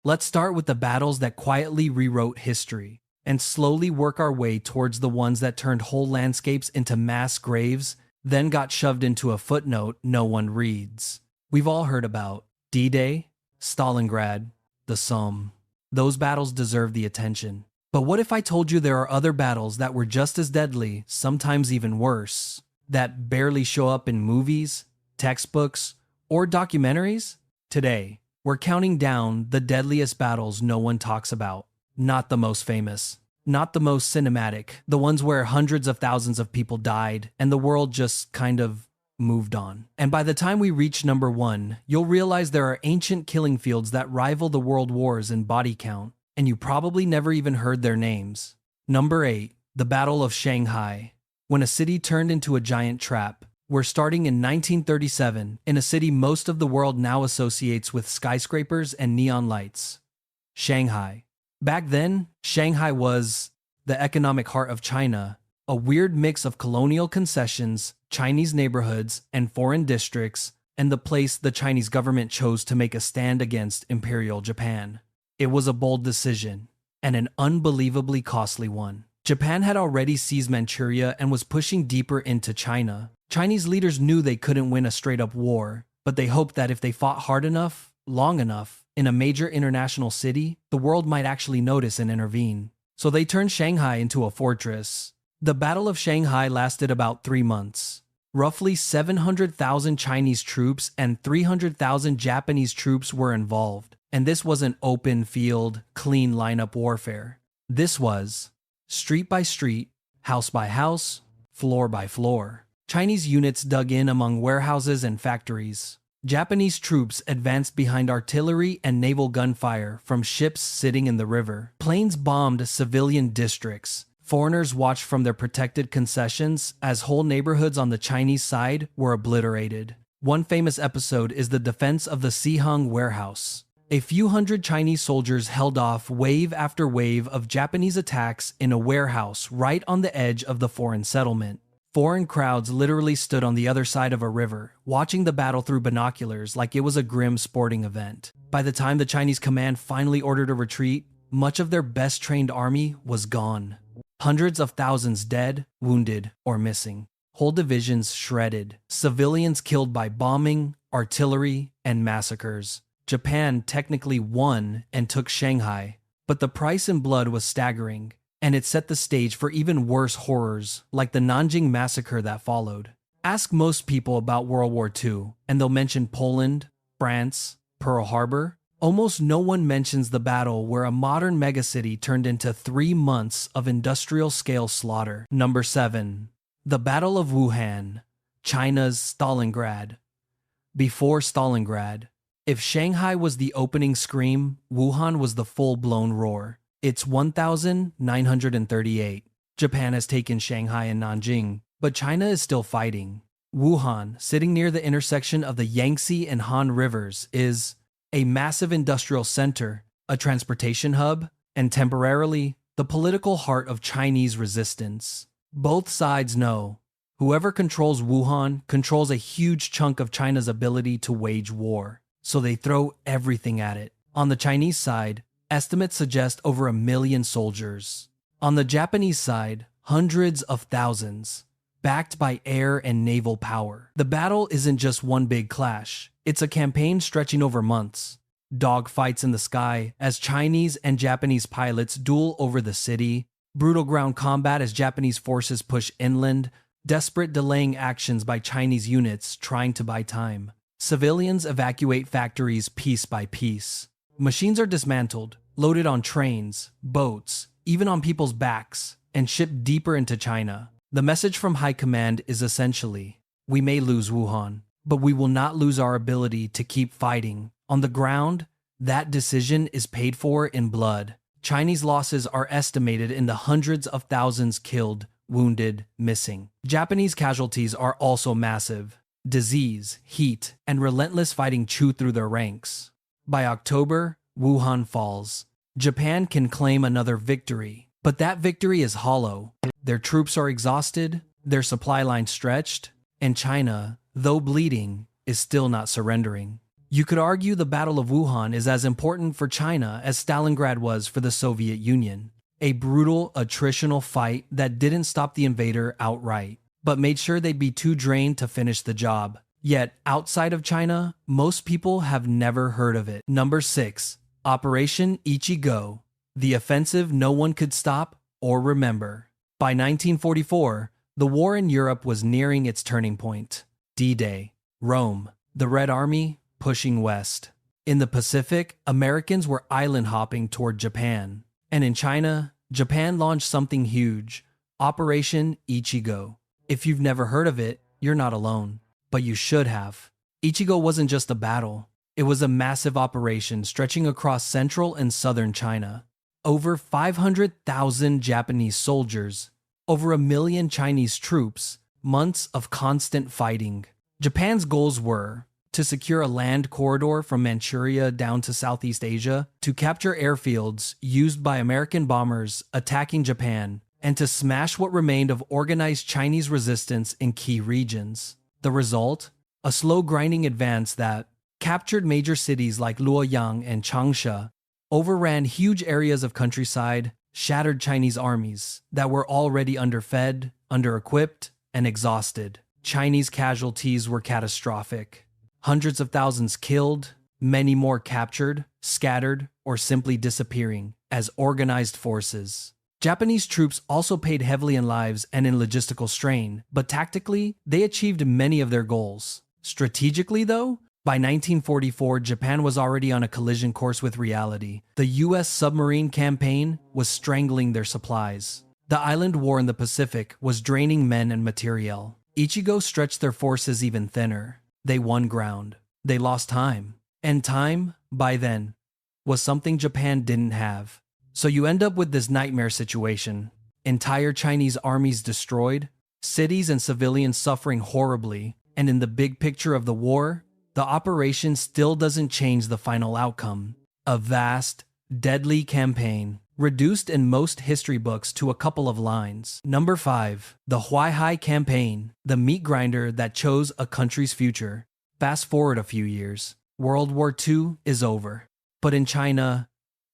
Let's start with the battles that quietly rewrote history, and slowly work our way towards the ones that turned whole landscapes into mass graves, then got shoved into a footnote no one reads. We've all heard about D-Day, Stalingrad, the Somme. Those battles deserve the attention. But what if I told you there are other battles that were just as deadly, sometimes even worse, that barely show up in movies, textbooks, or documentaries? Today, we're counting down the deadliest battles no one talks about. Not the most famous, not the most cinematic, the ones where hundreds of thousands of people died and the world just kind of moved on. And by the time we reach number 1, you'll realize there are ancient killing fields that rival the world wars in body count, and you probably never even heard their names. Number 8, the Battle of Shanghai. When a city turned into a giant trap. We're starting in 1937, in a city most of the world now associates with skyscrapers and neon lights. Shanghai. Back then, Shanghai was the economic heart of China, a weird mix of colonial concessions, Chinese neighborhoods, and foreign districts, and the place the Chinese government chose to make a stand against Imperial Japan. It was a bold decision, and an unbelievably costly one. Japan had already seized Manchuria and was pushing deeper into China. Chinese leaders knew they couldn't win a straight-up war, but they hoped that if they fought hard enough, long enough, in a major international city, the world might actually notice and intervene. So they turned Shanghai into a fortress. The Battle of Shanghai lasted about 3 months. Roughly 700,000 Chinese troops and 300,000 Japanese troops were involved. And this wasn't open field, clean lineup warfare. This was street by street, house by house, floor by floor. Chinese units dug in among warehouses and factories. Japanese troops advanced behind artillery and naval gunfire from ships sitting in the river. Planes bombed civilian districts. Foreigners watched from their protected concessions as whole neighborhoods on the Chinese side were obliterated. One famous episode is the defense of the Sihang warehouse. A few hundred Chinese soldiers held off wave after wave of Japanese attacks in a warehouse right on the edge of the foreign settlement. Foreign crowds literally stood on the other side of a river, watching the battle through binoculars like it was a grim sporting event. By the time the Chinese command finally ordered a retreat, much of their best-trained army was gone. Hundreds of thousands dead, wounded, or missing. Whole divisions shredded. Civilians killed by bombing, artillery, and massacres. Japan technically won and took Shanghai, but the price in blood was staggering. And it set the stage for even worse horrors, like the Nanjing massacre that followed. Ask most people about World War II, and they'll mention Poland, France, Pearl Harbor. Almost no one mentions the battle where a modern megacity turned into 3 months of industrial-scale slaughter. Number 7. The Battle of Wuhan, China's Stalingrad. Before Stalingrad, if Shanghai was the opening scream, Wuhan was the full-blown roar. It's 1938. Japan has taken Shanghai and Nanjing, but China is still fighting. Wuhan, sitting near the intersection of the Yangtze and Han rivers, is a massive industrial center, a transportation hub, and temporarily, the political heart of Chinese resistance. Both sides know whoever controls Wuhan controls a huge chunk of China's ability to wage war, so they throw everything at it. On the Chinese side, estimates suggest over 1 million soldiers. On the Japanese side, hundreds of thousands, backed by air and naval power. The battle isn't just one big clash. It's a campaign stretching over months. Dogfights in the sky as Chinese and Japanese pilots duel over the city, brutal ground combat as Japanese forces push inland, desperate delaying actions by Chinese units trying to buy time. Civilians evacuate factories piece by piece. Machines are dismantled, loaded on trains, boats, even on people's backs, and shipped deeper into China. The message from High Command is essentially, we may lose Wuhan, but we will not lose our ability to keep fighting. On the ground, that decision is paid for in blood. Chinese losses are estimated in the hundreds of thousands killed, wounded, missing. Japanese casualties are also massive. Disease, heat, and relentless fighting chew through their ranks. By October, Wuhan falls. Japan can claim another victory, but that victory is hollow. Their troops are exhausted, their supply lines stretched, and China, though bleeding, is still not surrendering. You could argue the Battle of Wuhan is as important for China as Stalingrad was for the Soviet Union. A brutal, attritional fight that didn't stop the invader outright, but made sure they'd be too drained to finish the job. Yet, outside of China, most people have never heard of it. Number 6. Operation Ichi-go. The offensive no one could stop or remember. By 1944, the war in Europe was nearing its turning point. D-Day. Rome. The Red Army pushing west. In the Pacific, Americans were island hopping toward Japan. And in China, Japan launched something huge. Operation Ichigo. If you've never heard of it, you're not alone. But you should have. Ichigo wasn't just a battle. It was a massive operation stretching across central and southern China. Over 500,000 Japanese soldiers, over 1 million Chinese troops, months of constant fighting. Japan's goals were to secure a land corridor from Manchuria down to Southeast Asia, to capture airfields used by American bombers attacking Japan, and to smash what remained of organized Chinese resistance in key regions. The result? A slow grinding advance that captured major cities like Luoyang and Changsha, overran huge areas of countryside, shattered Chinese armies that were already underfed, under-equipped, and exhausted. Chinese casualties were catastrophic. Hundreds of thousands killed, many more captured, scattered, or simply disappearing as organized forces. Japanese troops also paid heavily in lives and in logistical strain, but tactically, they achieved many of their goals. Strategically, though, by 1944, Japan was already on a collision course with reality. The U.S. submarine campaign was strangling their supplies. The island war in the Pacific was draining men and materiel. Ichigo stretched their forces even thinner. They won ground. They lost time. And time, by then, was something Japan didn't have. So you end up with this nightmare situation. Entire Chinese armies destroyed, cities and civilians suffering horribly, and in the big picture of the war, the operation still doesn't change the final outcome. A vast, deadly campaign, reduced in most history books to a couple of lines. Number 5. The Huaihai campaign, the meat grinder that chose a country's future. Fast forward a few years. World War II is over. But in China,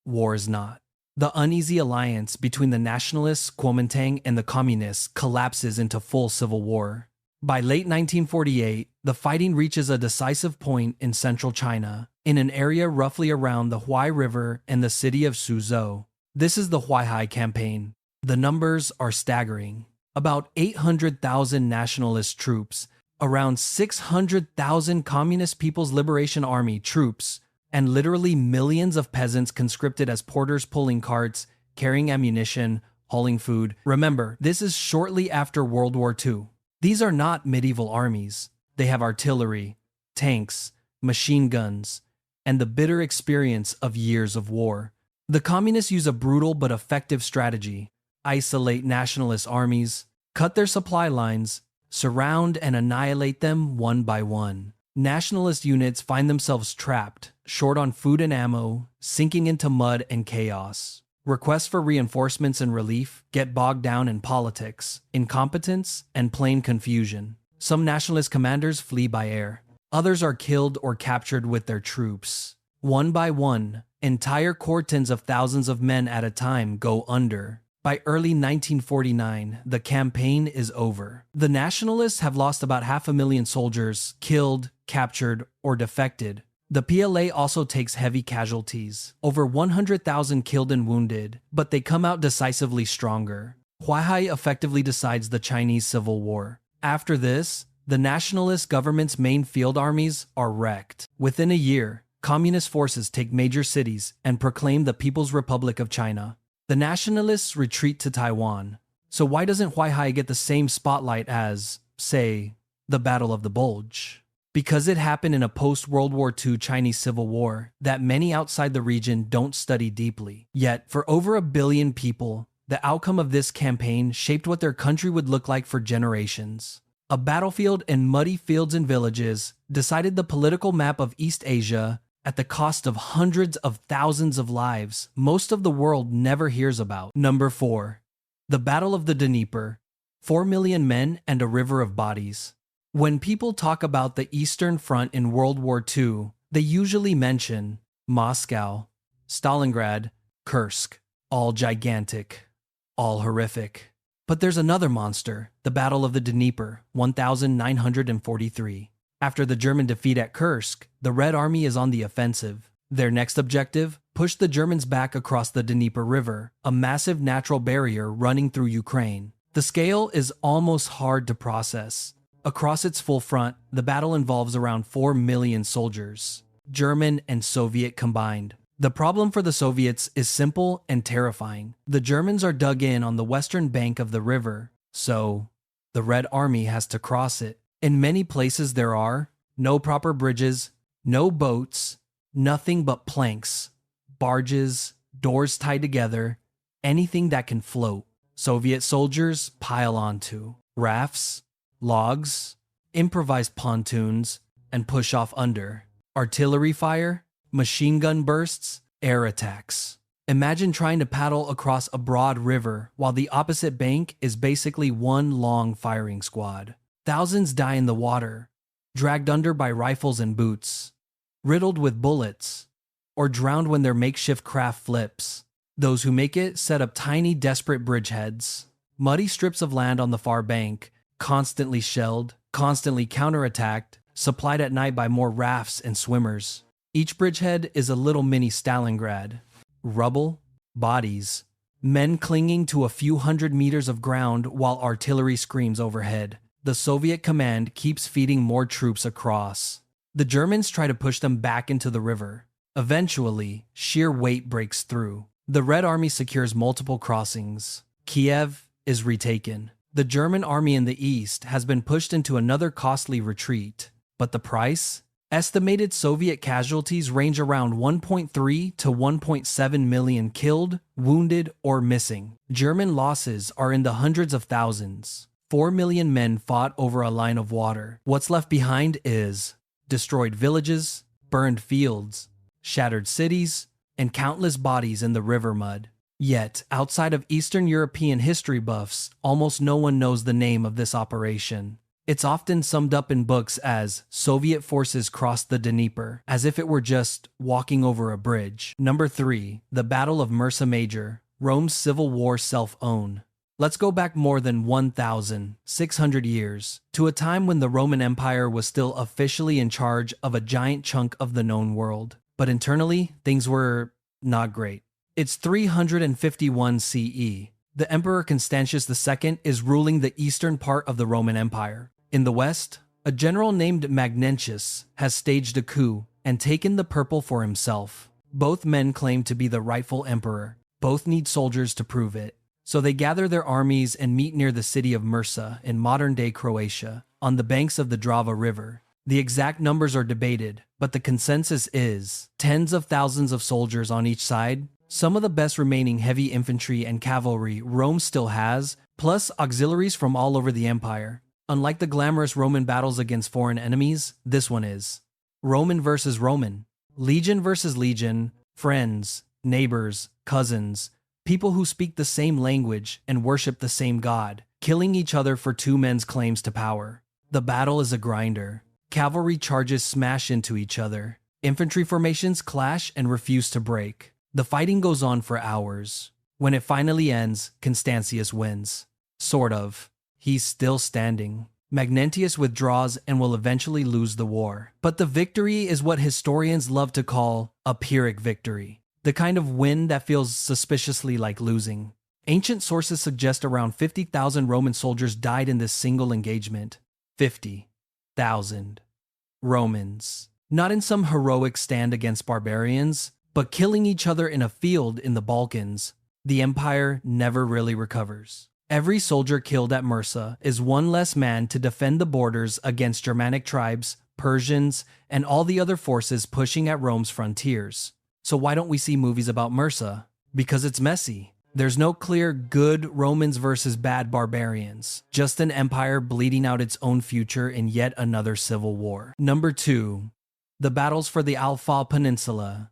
war is not. The uneasy alliance between the nationalists, Kuomintang, and the communists collapses into full civil war. By late 1948, the fighting reaches a decisive point in central China, in an area roughly around the Huai River and the city of Suzhou. This is the Huaihai campaign. The numbers are staggering. About 800,000 nationalist troops, around 600,000 Communist People's Liberation Army troops, and literally millions of peasants conscripted as porters pulling carts, carrying ammunition, hauling food. Remember, this is shortly after World War II. These are not medieval armies. They have artillery, tanks, machine guns, and the bitter experience of years of war. The communists use a brutal but effective strategy: isolate nationalist armies, cut their supply lines, surround and annihilate them one by one. Nationalist units find themselves trapped, short on food and ammo, sinking into mud and chaos. Requests for reinforcements and relief get bogged down in politics, incompetence, and plain confusion. Some nationalist commanders flee by air. Others are killed or captured with their troops. One by one, entire cordons of thousands of men at a time go under. By early 1949, the campaign is over. The nationalists have lost about 500,000 soldiers, killed, captured, or defected. The PLA also takes heavy casualties, over 100,000 killed and wounded, but they come out decisively stronger. Huaihai effectively decides the Chinese Civil War. After this, the nationalist government's main field armies are wrecked. Within a year, communist forces take major cities and proclaim the People's Republic of China. The nationalists retreat to Taiwan. So why doesn't Huaihai get the same spotlight as, say, the Battle of the Bulge? Because it happened in a post-World War II Chinese Civil War that many outside the region don't study deeply. Yet, for over 1 billion people, the outcome of this campaign shaped what their country would look like for generations. A battlefield and muddy fields and villages decided the political map of East Asia at the cost of hundreds of thousands of lives most of the world never hears about. Number 4. The Battle of the Dnieper. 4 million men and a river of bodies. When people talk about the Eastern Front in World War II, They usually mention Moscow, Stalingrad, Kursk, all gigantic, all horrific. But there's another monster, the Battle of the Dnieper, 1943. After the German defeat at Kursk, the Red Army is on the offensive. Their next objective? Push the Germans back across the Dnieper River, a massive natural barrier running through Ukraine. The scale is almost hard to process. Across its full front, the battle involves around 4 million soldiers, German and Soviet combined. The problem for the Soviets is simple and terrifying. The Germans are dug in on the western bank of the river, so the Red Army has to cross it. In many places there are no proper bridges, no boats, nothing but planks, barges, doors tied together, anything that can float. Soviet soldiers pile onto rafts, logs, improvised pontoons, and push off under. Artillery fire, machine gun bursts, air attacks. Imagine trying to paddle across a broad river while the opposite bank is basically one long firing squad. Thousands die in the water, dragged under by rifles and boots, riddled with bullets, or drowned when their makeshift craft flips. Those who make it set up tiny, desperate bridgeheads, muddy strips of land on the far bank, constantly shelled, constantly counterattacked, supplied at night by more rafts and swimmers. Each bridgehead is a little mini Stalingrad. Rubble, bodies, men clinging to a few hundred meters of ground while artillery screams overhead. The Soviet command keeps feeding more troops across. The Germans try to push them back into the river. Eventually, sheer weight breaks through. The Red Army secures multiple crossings. Kiev is retaken. The German army in the east has been pushed into another costly retreat. But the price? Estimated Soviet casualties range around 1.3 to 1.7 million killed, wounded, or missing. German losses are in the hundreds of thousands. 4 million men fought over a line of water. What's left behind is destroyed villages, burned fields, shattered cities, and countless bodies in the river mud. Yet, outside of Eastern European history buffs, almost no one knows the name of this operation. It's often summed up in books as Soviet forces crossed the Dnieper, as if it were just walking over a bridge. Number 3. The Battle of Mursa Major, Rome's Civil War self-own. Let's go back more than 1,600 years, to a time when the Roman Empire was still officially in charge of a giant chunk of the known world. But internally, things were not great. It's 351 CE. The Emperor Constantius II is ruling the eastern part of the Roman Empire. In the west, a general named Magnentius has staged a coup and taken the purple for himself. Both men claim to be the rightful emperor. Both need soldiers to prove it. So they gather their armies and meet near the city of Mursa in modern-day Croatia, on the banks of the Drava River. The exact numbers are debated, but the consensus is tens of thousands of soldiers on each side, some of the best remaining heavy infantry and cavalry Rome still has, plus auxiliaries from all over the empire. Unlike the glamorous Roman battles against foreign enemies, this one is Roman versus Roman, legion versus legion, friends, neighbors, cousins, people who speak the same language and worship the same god, killing each other for two men's claims to power. The battle is a grinder. Cavalry charges smash into each other. Infantry formations clash and refuse to break. The fighting goes on for hours. When it finally ends, Constantius wins. Sort of. He's still standing. Magnentius withdraws and will eventually lose the war. But the victory is what historians love to call a Pyrrhic victory. The kind of win that feels suspiciously like losing. Ancient sources suggest around 50,000 Roman soldiers died in this single engagement. 50,000 Romans. Not in some heroic stand against barbarians, but killing each other in a field in the Balkans. The empire never really recovers. Every soldier killed at Mursa is one less man to defend the borders against Germanic tribes, Persians, and all the other forces pushing at Rome's frontiers. So why don't we see movies about Mursa? Because it's messy. There's no clear good Romans versus bad barbarians, just an empire bleeding out its own future in yet another civil war. Number 2. The battles for the Al-Faw Peninsula,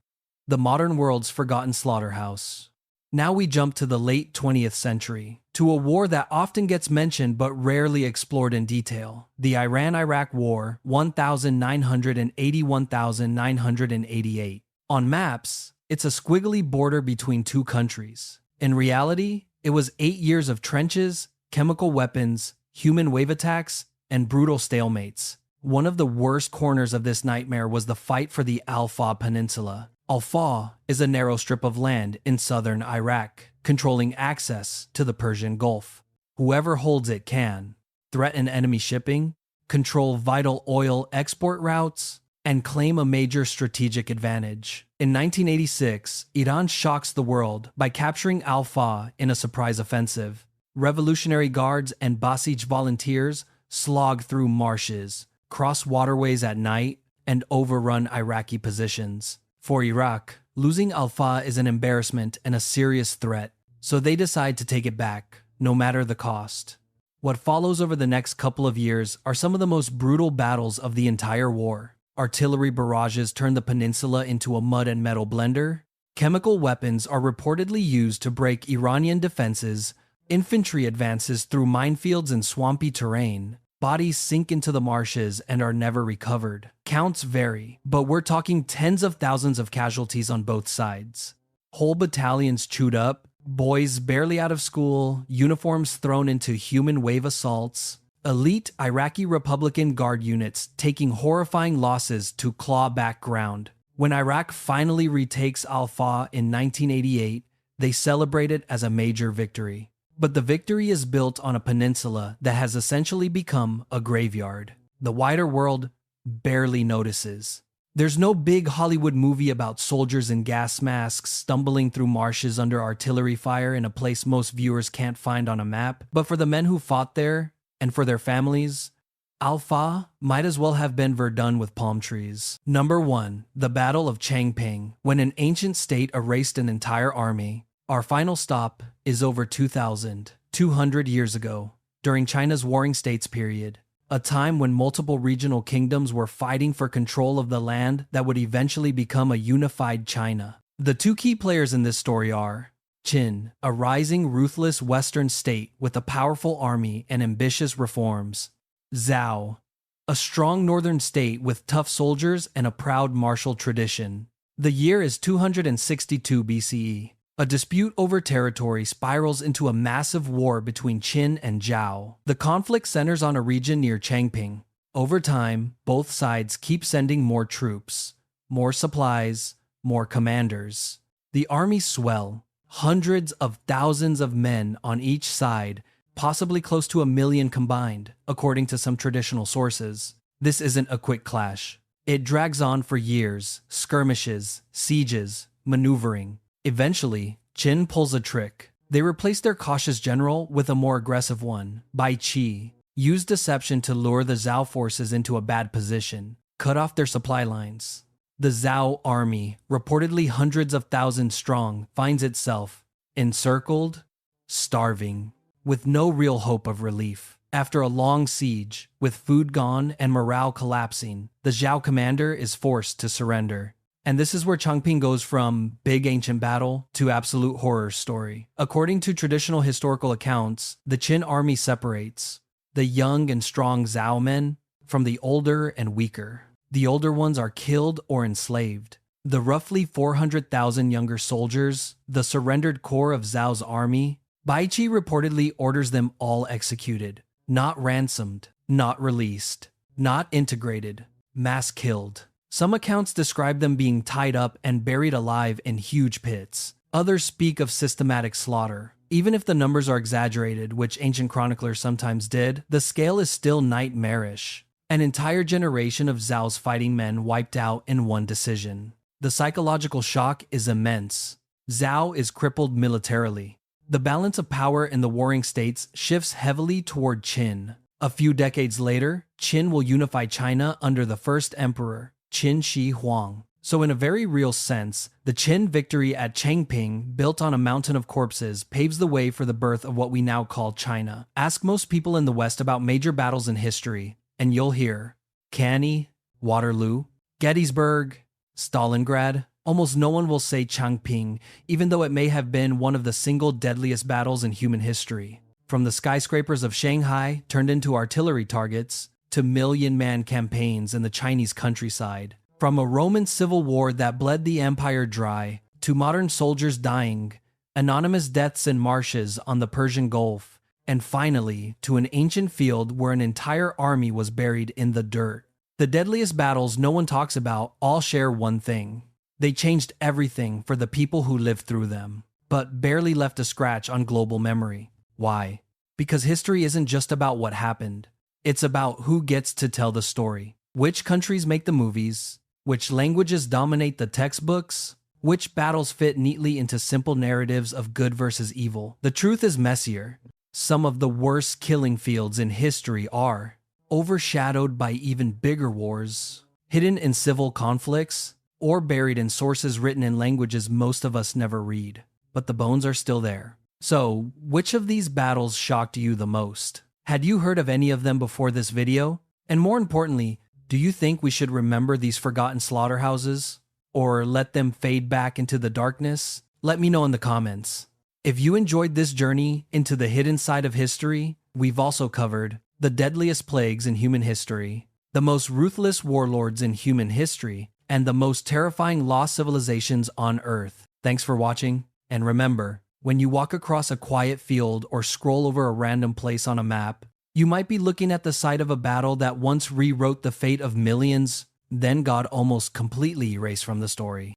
the modern world's forgotten slaughterhouse. Now we jump to the late 20th century, to a war that often gets mentioned but rarely explored in detail, the Iran-Iraq War 1980–1988. On maps, it's a squiggly border between two countries. In reality, it was 8 years of trenches, chemical weapons, human wave attacks, and brutal stalemates. One of the worst corners of this nightmare was the fight for the Al-Faw Peninsula. Al-Faw is a narrow strip of land in southern Iraq, controlling access to the Persian Gulf. Whoever holds it can threaten enemy shipping, control vital oil export routes, and claim a major strategic advantage. In 1986, Iran shocks the world by capturing Al-Faw in a surprise offensive. Revolutionary Guards and Basij volunteers slog through marshes, cross waterways at night, and overrun Iraqi positions. For Iraq, losing Al-Faw is an embarrassment and a serious threat, so they decide to take it back, no matter the cost. What follows over the next couple of years are some of the most brutal battles of the entire war. Artillery barrages turn the peninsula into a mud and metal blender. Chemical weapons are reportedly used to break Iranian defenses. Infantry advances through minefields and swampy terrain. Bodies sink into the marshes and are never recovered. Counts vary, but we're talking tens of thousands of casualties on both sides. Whole battalions chewed up, boys barely out of school, uniforms thrown into human wave assaults. Elite Iraqi Republican Guard units taking horrifying losses to claw back ground. When Iraq finally retakes Al-Faw in 1988, they celebrate it as a major victory. But the victory is built on a peninsula that has essentially become a graveyard. The wider world barely notices. There's no big Hollywood movie about soldiers in gas masks stumbling through marshes under artillery fire in a place most viewers can't find on a map. But for the men who fought there, and for their families, Al-Faw might as well have been Verdun with palm trees. Number 1. The Battle of Changping. When an ancient state erased an entire army. Our final stop is over 2,200 years ago, during China's Warring States period, a time when multiple regional kingdoms were fighting for control of the land that would eventually become a unified China. The two key players in this story are Qin, a rising, ruthless Western state with a powerful army and ambitious reforms; Zhao, a strong northern state with tough soldiers and a proud martial tradition. The year is 262 BCE. A dispute over territory spirals into a massive war between Qin and Zhao. The conflict centers on a region near Changping. Over time, both sides keep sending more troops, more supplies, more commanders. The armies swell, hundreds of thousands of men on each side, possibly close to 1 million combined, according to some traditional sources. This isn't a quick clash. It drags on for years, skirmishes, sieges, maneuvering. Eventually, Qin pulls a trick. They replace their cautious general with a more aggressive one, Bai Qi. Use deception to lure the Zhao forces into a bad position, cut off their supply lines. The Zhao army, reportedly hundreds of thousands strong, finds itself encircled, starving, with no real hope of relief. After a long siege, with food gone and morale collapsing, the Zhao commander is forced to surrender. And this is where Changping goes from big ancient battle to absolute horror story. According to traditional historical accounts, the Qin army separates the young and strong Zhao men from the older and weaker. The older ones are killed or enslaved. The roughly 400,000 younger soldiers, the surrendered core of Zhao's army, Bai Qi reportedly orders them all executed. Not ransomed, not released, not integrated, mass killed. Some accounts describe them being tied up and buried alive in huge pits. Others speak of systematic slaughter. Even if the numbers are exaggerated, which ancient chroniclers sometimes did, the scale is still nightmarish. An entire generation of Zhao's fighting men wiped out in one decision. The psychological shock is immense. Zhao is crippled militarily. The balance of power in the warring states shifts heavily toward Qin. A few decades later, Qin will unify China under the first emperor, Qin Shi Huang. So in a very real sense, the Qin victory at Changping, built on a mountain of corpses, paves the way for the birth of what we now call China. Ask most people in the West about major battles in history, and you'll hear Cannae, Waterloo, Gettysburg, Stalingrad. Almost no one will say Changping, even though it may have been one of the single deadliest battles in human history. From the skyscrapers of Shanghai turned into artillery targets, to million-man campaigns in the Chinese countryside. From a Roman civil war that bled the empire dry, to modern soldiers dying, anonymous deaths in marshes on the Persian Gulf, and finally, to an ancient field where an entire army was buried in the dirt. The deadliest battles no one talks about all share one thing. They changed everything for the people who lived through them, but barely left a scratch on global memory. Why? Because history isn't just about what happened. It's about who gets to tell the story. Which countries make the movies? Which languages dominate the textbooks? Which battles fit neatly into simple narratives of good versus evil? The truth is messier. Some of the worst killing fields in history are overshadowed by even bigger wars, hidden in civil conflicts, or buried in sources written in languages most of us never read. But the bones are still there. So, which of these battles shocked you the most? Had you heard of any of them before this video? And more importantly, do you think we should remember these forgotten slaughterhouses? Or let them fade back into the darkness? Let me know in the comments. If you enjoyed this journey into the hidden side of history, we've also covered the deadliest plagues in human history, the most ruthless warlords in human history, and the most terrifying lost civilizations on Earth. Thanks for watching, and remember, when you walk across a quiet field or scroll over a random place on a map, you might be looking at the site of a battle that once rewrote the fate of millions, then got almost completely erased from the story.